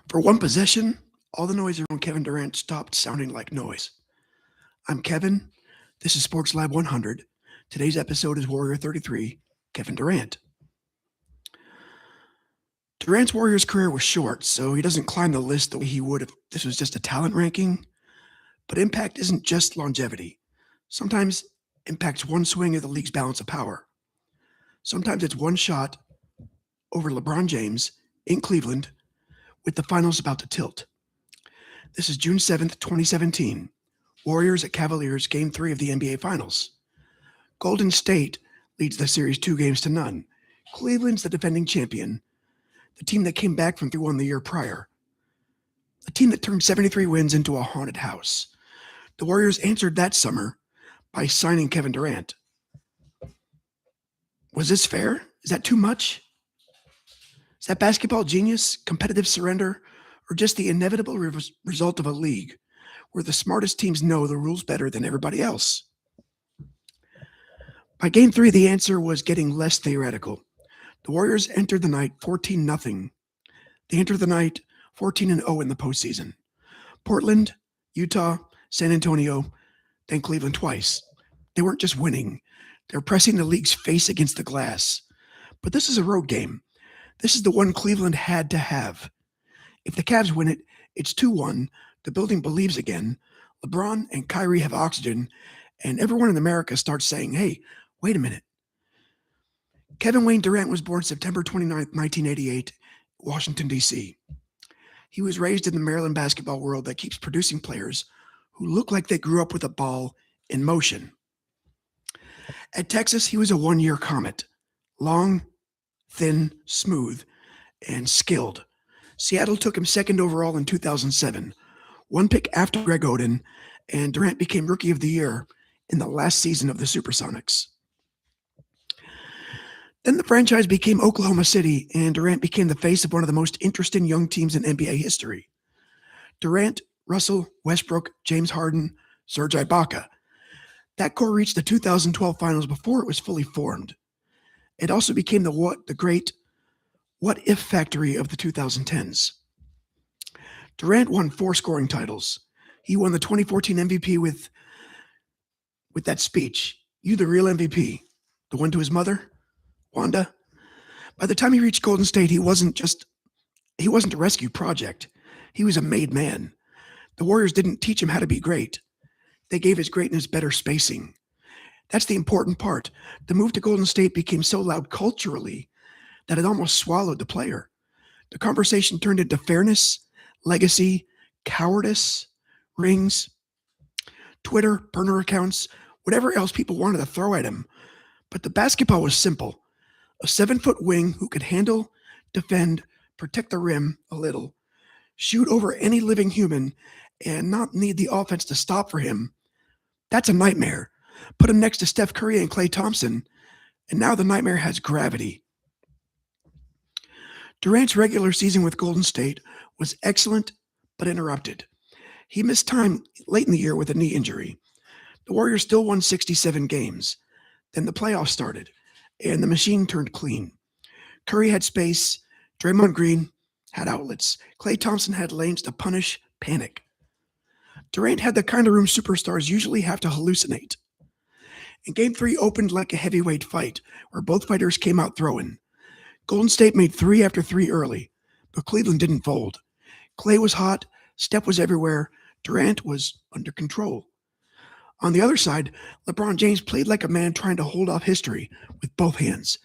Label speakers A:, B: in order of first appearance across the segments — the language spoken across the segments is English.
A: For one possession, all the noise around Kevin Durant stopped sounding like noise. I'm Kevin. This is Sports Lab 100. Today's episode is Warrior 33, Kevin Durant. Durant's Warriors career was short, so he doesn't climb the list the way he would if this was just a talent ranking. But impact isn't just longevity. Sometimes impact's one swing of the league's balance of power. Sometimes it's one shot over LeBron James in Cleveland with the finals about to tilt. This is June 7th, 2017. Warriors at Cavaliers, Game 3 of the NBA Finals. Golden State leads the series 2-0. Cleveland's the defending champion, the team that came back from 3-1 the year prior, a team that turned 73 wins into a haunted house. The Warriors answered that summer by signing Kevin Durant. Was this fair? Is that too much? Is that basketball genius, competitive surrender, or just the inevitable result of a league where the smartest teams know the rules better than everybody else? By Game 3, the answer was getting less theoretical. The Warriors entered the night 14-0. They entered the night 14-0 in the postseason. Portland, Utah, San Antonio, then Cleveland twice. They weren't just winning. They were pressing the league's face against the glass. But this is a road game. This is the one Cleveland had to have. If the Cavs win it, it's 2-1. The building believes again. LeBron and Kyrie have oxygen, and everyone in America starts saying, hey, wait a minute. Kevin Wayne Durant was born September 29, 1988, Washington, D.C. He was raised in the Maryland basketball world that keeps producing players who look like they grew up with a ball in motion. At Texas, he was a one-year comet. Long, thin, smooth, and skilled. Seattle took him second overall in 2007, one pick after Greg Oden, and Durant became Rookie of the Year in the last season of the Supersonics. Then the franchise became Oklahoma City, and Durant became the face of one of the most interesting young teams in NBA history. Durant, Russell, Westbrook, James Harden, Serge Ibaka. That core reached the 2012 finals before it was fully formed. It also became the great what-if factory of the 2010s. Durant won 4 scoring titles. He won the 2014 MVP with that speech, "You the real MVP," the one to his mother, Wanda. By the time he reached Golden State, he wasn't a rescue project. He was a made man. The Warriors didn't teach him how to be great. They gave his greatness better spacing. That's the important part. The move to Golden State became so loud culturally that it almost swallowed the player. The conversation turned into fairness, legacy, cowardice, rings, Twitter, burner accounts, whatever else people wanted to throw at him. But the basketball was simple. A 7-foot wing who could handle, defend, protect the rim a little, shoot over any living human, and not need the offense to stop for him. That's a nightmare. Put him next to Steph Curry and Klay Thompson, and now the nightmare has gravity. Durant's regular season with Golden State was excellent, but interrupted. He missed time late in the year with a knee injury. The Warriors still won 67 games. Then the playoffs started, and the machine turned clean. Curry had space. Draymond Green had outlets. Klay Thompson had lanes to punish panic. Durant had the kind of room superstars usually have to hallucinate. And Game 3 opened like a heavyweight fight, where both fighters came out throwing. Golden State made 3 after 3 early, but Cleveland didn't fold. Klay was hot, Steph was everywhere, Durant was under control. On the other side, LeBron James played like a man trying to hold off history with both hands.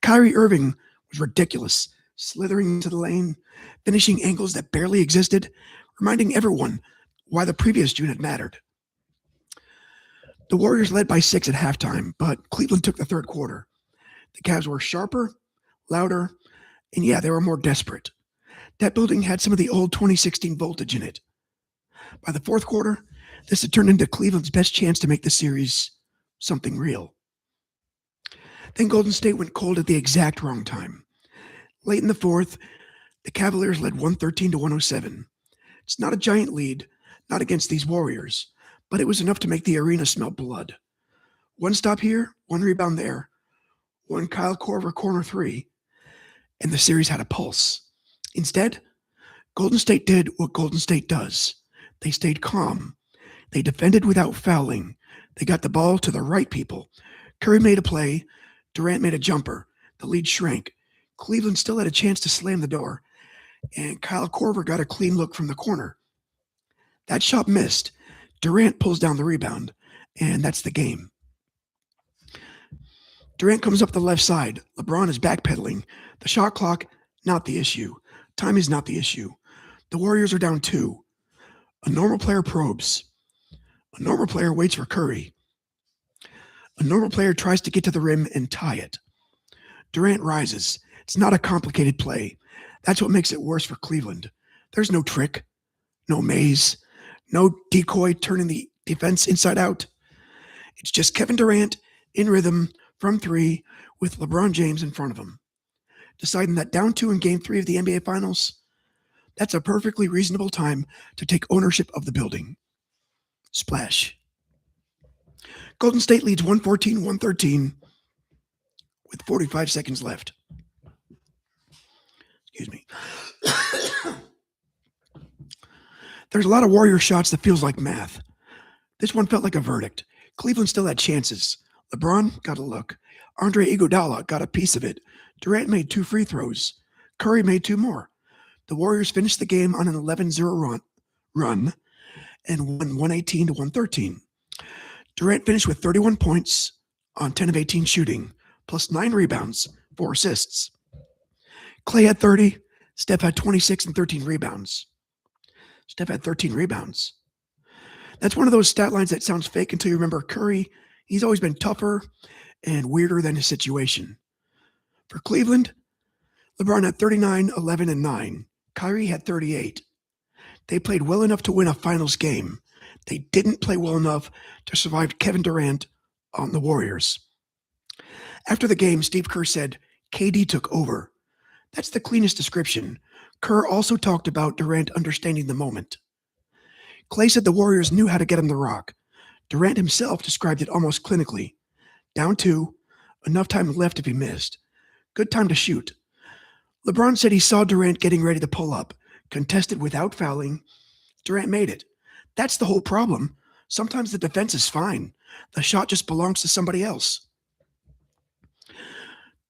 A: Kyrie Irving was ridiculous, slithering into the lane, finishing angles that barely existed, reminding everyone why the previous June had mattered. The Warriors led by 6 at halftime, but Cleveland took the third quarter. The Cavs were sharper, louder, and yeah, they were more desperate. That building had some of the old 2016 voltage in it. By the fourth quarter, this had turned into Cleveland's best chance to make the series something real. Then Golden State went cold at the exact wrong time. Late in the fourth, the Cavaliers led 113-107. It's not a giant lead, not against these Warriors, but it was enough to make the arena smell blood. One stop here, one rebound there, one Kyle Korver corner 3, and the series had a pulse. Instead, Golden State did what Golden State does. They stayed calm. They defended without fouling. They got the ball to the right people. Curry made a play. Durant made a jumper. The lead shrank. Cleveland still had a chance to slam the door, and Kyle Korver got a clean look from the corner. That shot missed. Durant pulls down the rebound, and that's the game. Durant comes up the left side. LeBron is backpedaling. The shot clock, not the issue. Time is not the issue. The Warriors are down 2. A normal player probes. A normal player waits for Curry. A normal player tries to get to the rim and tie it. Durant rises. It's not a complicated play. That's what makes it worse for Cleveland. There's no trick, no maze, no decoy turning the defense inside out. It's just Kevin Durant in rhythm from 3 with LeBron James in front of him. Deciding that down 2 in Game 3 of the NBA Finals, that's a perfectly reasonable time to take ownership of the building. Splash. Golden State leads 114-113 with 45 seconds left. Excuse me. There's a lot of Warrior shots that feels like math. This one felt like a verdict. Cleveland still had chances. LeBron got a look. Andre Iguodala got a piece of it. Durant made 2 free throws. Curry made 2 more. The Warriors finished the game on an 11-0 run and won 118-113. Durant finished with 31 points on 10 of 18 shooting, plus 9 rebounds, 4 assists. Klay had 30. Steph had 26 and 13 rebounds. Steph had 13 rebounds. That's one of those stat lines that sounds fake until you remember Curry. He's always been tougher and weirder than his situation. For Cleveland, LeBron had 39, 11, and 9. Kyrie had 38. They played well enough to win a finals game. They didn't play well enough to survive Kevin Durant on the Warriors. After the game, Steve Kerr said, KD took over. That's the cleanest description. Kerr also talked about Durant understanding the moment. Klay said the Warriors knew how to get him the rock. Durant himself described it almost clinically. Down 2, enough time left if he missed. Good time to shoot. LeBron said he saw Durant getting ready to pull up, contested without fouling. Durant made it. That's the whole problem. Sometimes the defense is fine. The shot just belongs to somebody else.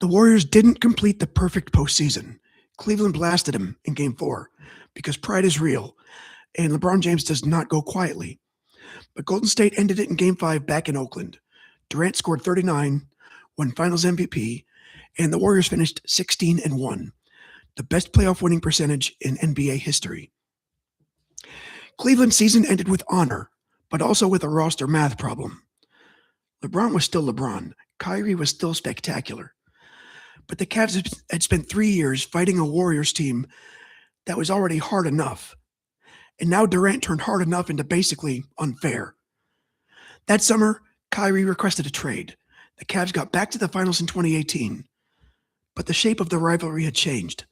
A: The Warriors didn't complete the perfect postseason. Cleveland blasted him in Game 4 because pride is real, and LeBron James does not go quietly. But Golden State ended it in Game 5 back in Oakland. Durant scored 39, won Finals MVP, and the Warriors finished 16-1, the best playoff winning percentage in NBA history. Cleveland's season ended with honor, but also with a roster math problem. LeBron was still LeBron. Kyrie was still spectacular. But the Cavs had spent 3 years fighting a Warriors team that was already hard enough. And now Durant turned hard enough into basically unfair. That summer, Kyrie requested a trade. The Cavs got back to the finals in 2018. But the shape of the rivalry had changed.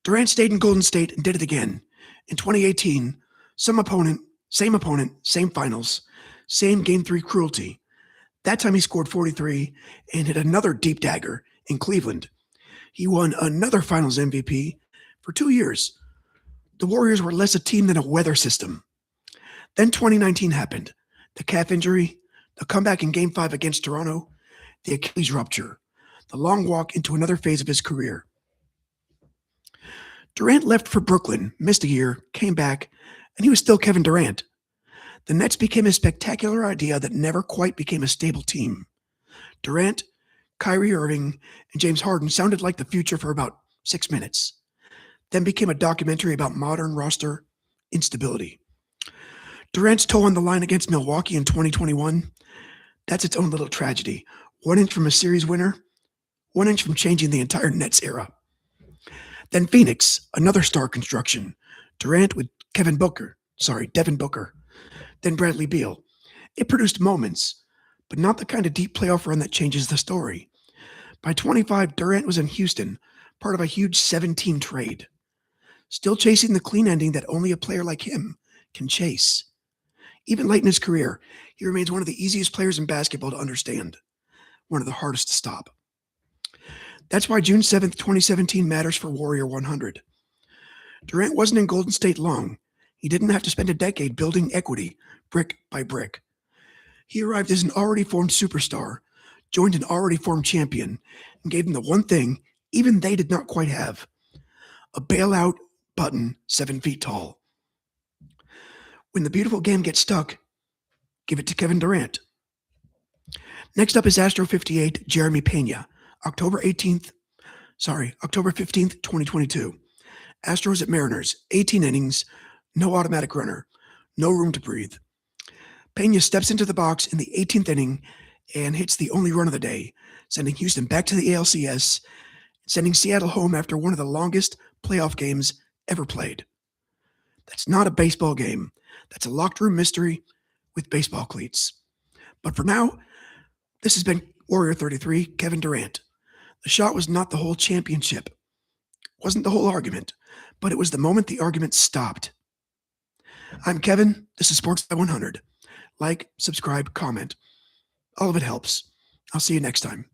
A: Durant stayed in Golden State and did it again. In 2018, same opponent, same finals, same Game 3 cruelty. That time he scored 43 and hit another deep dagger in Cleveland. He won another Finals MVP for 2 years. The Warriors were less a team than a weather system. Then 2019 happened. The calf injury, the comeback in Game 5 against Toronto, the Achilles rupture, the long walk into another phase of his career. Durant left for Brooklyn, missed a year, came back, and he was still Kevin Durant. The Nets became a spectacular idea that never quite became a stable team. Durant, Kyrie Irving, and James Harden sounded like the future for about 6 minutes, then became a documentary about modern roster instability. Durant's toe on the line against Milwaukee in 2021, that's its own little tragedy. 1 inch from a series winner, 1 inch from changing the entire Nets era. Then Phoenix, another star construction. Durant with Devin Booker. Then Bradley Beal. It produced moments, but not the kind of deep playoff run that changes the story. By 25, Durant was in Houston, part of a huge 7-team trade. Still chasing the clean ending that only a player like him can chase. Even late in his career, he remains one of the easiest players in basketball to understand, one of the hardest to stop. That's why June 7th, 2017 matters for Warrior 100. Durant wasn't in Golden State long. He didn't have to spend a decade building equity, brick by brick. He arrived as an already formed superstar, joined an already formed champion, and gave them the one thing even they did not quite have: a bailout button 7 feet tall. When the beautiful game gets stuck, give it to Kevin Durant. Next up is Astro 58 Jeremy Pena, October 15th, 2022. Astros at Mariners, 18 innings, no automatic runner, no room to breathe. Pena steps into the box in the 18th inning and hits the only run of the day, sending Houston back to the ALCS, sending Seattle home after one of the longest playoff games ever played. That's not a baseball game. That's a locked room mystery with baseball cleats. But for now, this has been Warrior 33, Kevin Durant. The shot was not the whole championship, wasn't the whole argument, but it was the moment the argument stopped. I'm Kevin. This is Sports by 100. Like, subscribe, comment. All of it helps. I'll see you next time.